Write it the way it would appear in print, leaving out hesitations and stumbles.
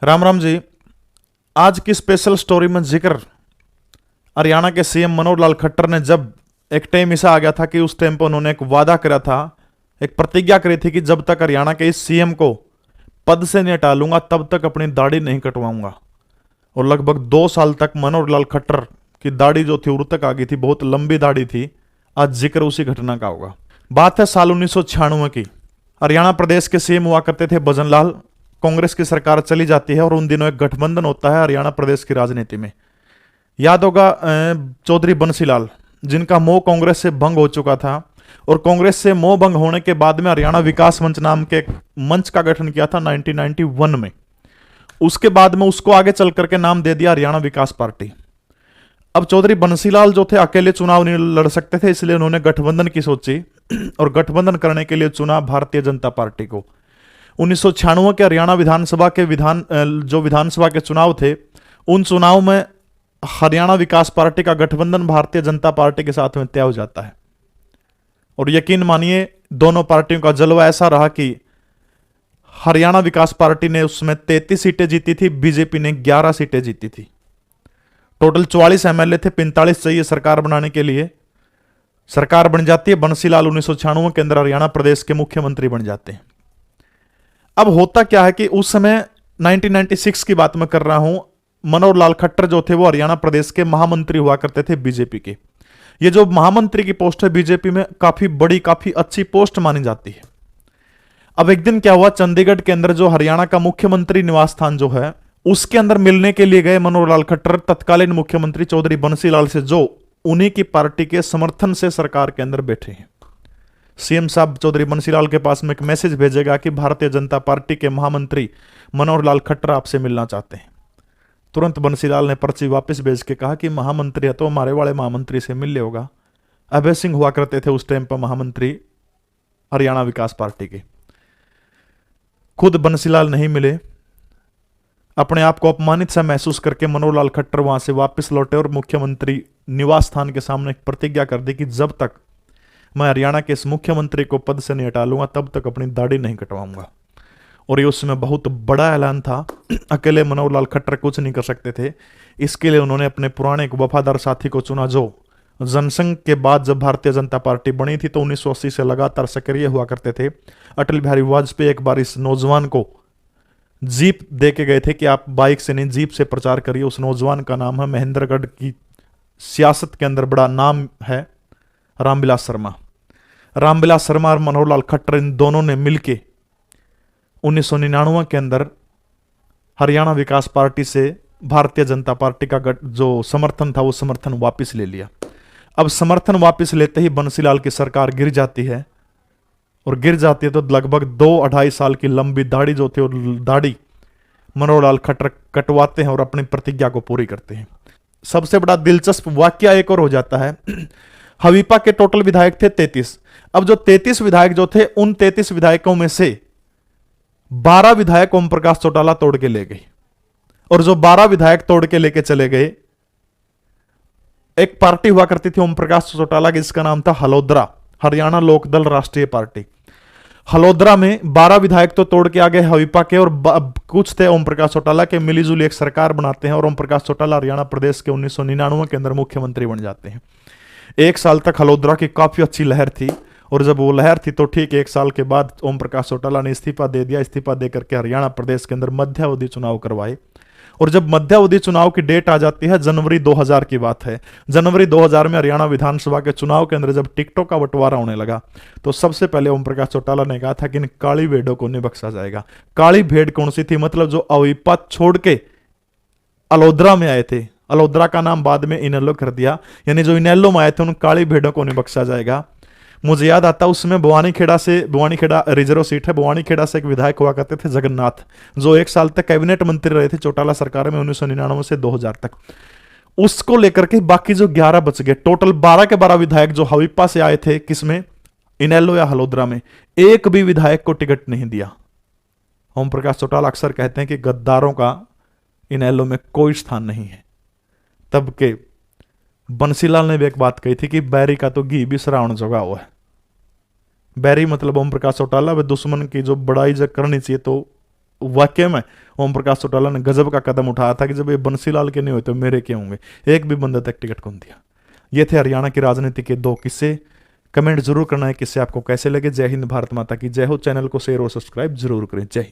राम राम जी। आज की special story में जिक्र हरियाणा के सीएम मनोहर लाल खट्टर ने जब एक टाइम ऐसा आ गया था कि उस टाइम पर उन्होंने एक वादा करा था, एक प्रतिज्ञा करी थी कि जब तक हरियाणा के इस सीएम को पद से नहीं हटा लूंगा तब तक अपनी दाढ़ी नहीं कटवाऊंगा। और लगभग 2 साल तक मनोहर लाल खट्टर की दाढ़ी जो थी उड़ तक आ गई थी, बहुत लंबी दाढ़ी थी। आज जिक्र उसी घटना का होगा। बात है साल 1996 की। हरियाणा प्रदेश के सीएम हुआ करते थे भजन लाल। कांग्रेस की सरकार चली जाती है और उन दिनों एक गठबंधन होता है हरियाणा प्रदेश की राजनीति में। याद होगा चौधरी बंसीलाल, जिनका मोह कांग्रेस से भंग हो चुका था और कांग्रेस से मोह भंग होने के बाद में हरियाणा विकास मंच नाम के एक मंच का गठन किया था 1991 में। उसके बाद में उसको आगे चल करके नाम दे दिया हरियाणा विकास पार्टी। अब चौधरी बंसीलाल जो थे अकेले चुनाव नहीं लड़ सकते थे, इसलिए उन्होंने गठबंधन की सोची और गठबंधन करने के लिए चुना भारतीय जनता पार्टी को। 1996 के हरियाणा विधानसभा के विधानसभा के चुनाव थे, उन चुनाव में हरियाणा विकास पार्टी का गठबंधन भारतीय जनता पार्टी के साथ में तय हो जाता है। और यकीन मानिए दोनों पार्टियों का जलवा ऐसा रहा कि हरियाणा विकास पार्टी ने उसमें 33 सीटें जीती थी, बीजेपी ने 11 सीटें जीती थी। टोटल 44 एमएलए थे, 45 चाहिए सरकार बनाने के लिए। सरकार बन जाती है, बंसीलाल 1996 के अंदर हरियाणा प्रदेश के मुख्यमंत्री बन जाते हैं। अब होता क्या है कि उस समय 1996 की बात मैं कर रहा हूं, मनोहर लाल खट्टर जो थे वो हरियाणा प्रदेश के महामंत्री हुआ करते थे बीजेपी के। ये जो महामंत्री की पोस्ट है बीजेपी में काफी बड़ी, काफी अच्छी पोस्ट मानी जाती है। अब एक दिन क्या हुआ, चंडीगढ़ के अंदर जो हरियाणा का मुख्यमंत्री निवास स्थान जो है उसके अंदर मिलने के लिए गए मनोहर लाल खट्टर तत्कालीन मुख्यमंत्री चौधरी बंसीलाल से, जो उन्हीं की पार्टी के समर्थन से सरकार के अंदर बैठे हैं। सीएम साहब चौधरी बंसीलाल के पास में एक मैसेज भेजेगा कि भारतीय जनता पार्टी के महामंत्री मनोहर लाल खट्टर आपसे मिलना चाहते हैं। तुरंत बंसीलाल ने पर्ची वापस भेज के कहा कि महामंत्री है तो हमारे वाले महामंत्री से मिल ले होगा। अभय सिंह हुआ करते थे उस टाइम पर महामंत्री हरियाणा विकास पार्टी के। खुद बंसीलाल नहीं मिले, अपने आप को अपमानित सा महसूस करके मनोहर लाल खट्टर वहां से वापस लौटे और मुख्यमंत्री निवास स्थान के सामने एक प्रतिज्ञा कर दी कि जब तक मैं हरियाणा के इस मुख्यमंत्री को पद से नहीं हटा लूंगा तब तक अपनी दाढ़ी नहीं कटवाऊंगा। और ये उसमें बहुत बड़ा ऐलान था। अकेले मनोहर लाल खट्टर कुछ नहीं कर सकते थे, इसके लिए उन्होंने अपने पुराने एक वफादार साथी को चुना, जो जनसंघ के बाद जब भारतीय जनता पार्टी बनी थी तो 1980 से लगातार सक्रिय हुआ करते थे अटल बिहारी वाजपेयी। एक बार इस नौजवान को जीप दे के गए थे कि आप बाइक से नहीं जीप से प्रचार करिए। उस नौजवान का नाम है, महेंद्रगढ़ की सियासत के अंदर बड़ा नाम है, रामविलास शर्मा। रामविलास शर्मा और मनोहर लाल खट्टर इन दोनों ने मिलके 1999 के अंदर हरियाणा विकास पार्टी से भारतीय जनता पार्टी का जो समर्थन था वो समर्थन वापस ले लिया। अब समर्थन वापस लेते ही बंसीलाल की सरकार गिर जाती है, और गिर जाती है तो लगभग 2-2.5 साल की लंबी दाढ़ी जो थी और दाढ़ी मनोहर लाल खट्टर कटवाते हैं और अपनी प्रतिज्ञा को पूरी करते हैं। सबसे बड़ा दिलचस्प वाकया एक और हो जाता है। हवीपा के टोटल विधायक थे 33। अब जो 33 विधायक जो थे उन 33 विधायकों में से 12 विधायक ओम प्रकाश चौटाला तोड़ के ले गए, और जो 12 विधायक तोड़ के लेके चले गए, एक पार्टी हुआ करती थी ओम प्रकाश चौटाला की, जिसका नाम था हलोद्रा, हरियाणा लोकदल राष्ट्रीय पार्टी। हलोद्रा में 12 विधायक तो तोड़ के आ गए हवीपा के, और कुछ थे ओम प्रकाश चौटाला के। मिलीजुली एक सरकार बनाते हैं और ओम प्रकाश चौटाला हरियाणा प्रदेश के 1999 के अंदर मुख्यमंत्री बन जाते हैं। 1 साल तक हलोद्रा की काफी अच्छी लहर थी, और जब वो लहर थी तो ठीक 1 साल के बाद ओम प्रकाश चौटाला ने इस्तीफा दे दिया। इस्तीफा दे करके हरियाणा प्रदेश के अंदर मध्यावधि चुनाव करवाए, और जब मध्यावधि चुनाव की डेट आ जाती है, जनवरी 2000 की बात है, जनवरी 2000 में हरियाणा विधानसभा के चुनाव के अंदर जब टिकटों का बंटवारा होने लगा तो सबसे पहले ओम प्रकाश चौटाला ने कहा था कि इन काली भेड़ों को नहीं बख्शा जाएगा। काली भेड़ कौन सी थी? मतलब जो अवीपा छोड़ के अलोद्रा में आए थे, अलोद्रा का नाम बाद में इनेलो कर दिया, यानी जो इनेलो में आए थे उन काली भेड़ों को नहीं बख्शा जाएगा। मुझे याद आता उसमें बवानीखेड़ा रिजर्व सीट है, बवानीखेड़ा से एक विधायक हुआ करते थे जगन्नाथ, जो 1 साल तक कैबिनेट मंत्री रहे थे चौटाला सरकार में 1999 से 2000 तक। उसको लेकर के बाकी जो 11 बच गए, टोटल 12 के 12 विधायक जो हवीपा से आए थे, किसमें, इनेलो या हलोद्रा में, एक भी विधायक को टिकट नहीं दिया। ओम प्रकाश चौटाला अक्सर कहते हैं कि गद्दारों का इनेलो में कोई स्थान नहीं है। तब के बंसीलाल ने भी एक बात कही थी कि बैरी का तो घी भी श्रावण जोगा हुआ है। बैरी मतलब ओम प्रकाश चौटाला, वे दुश्मन की जो बड़ाई जब करनी चाहिए तो वाकई में ओम प्रकाश चौटाला ने गजब का कदम उठाया था कि जब ये बंसीलाल के नहीं हुए तो मेरे क्या होंगे, एक भी बंदे तक टिकट कौन दिया। ये थे हरियाणा की राजनीति के 2 किस्से। कमेंट जरूर करना है किस्से आपको कैसे लगे। जय हिंद, भारत माता की जय हो। चैनल को शेयर और सब्सक्राइब जरूर करें। जय हिंद।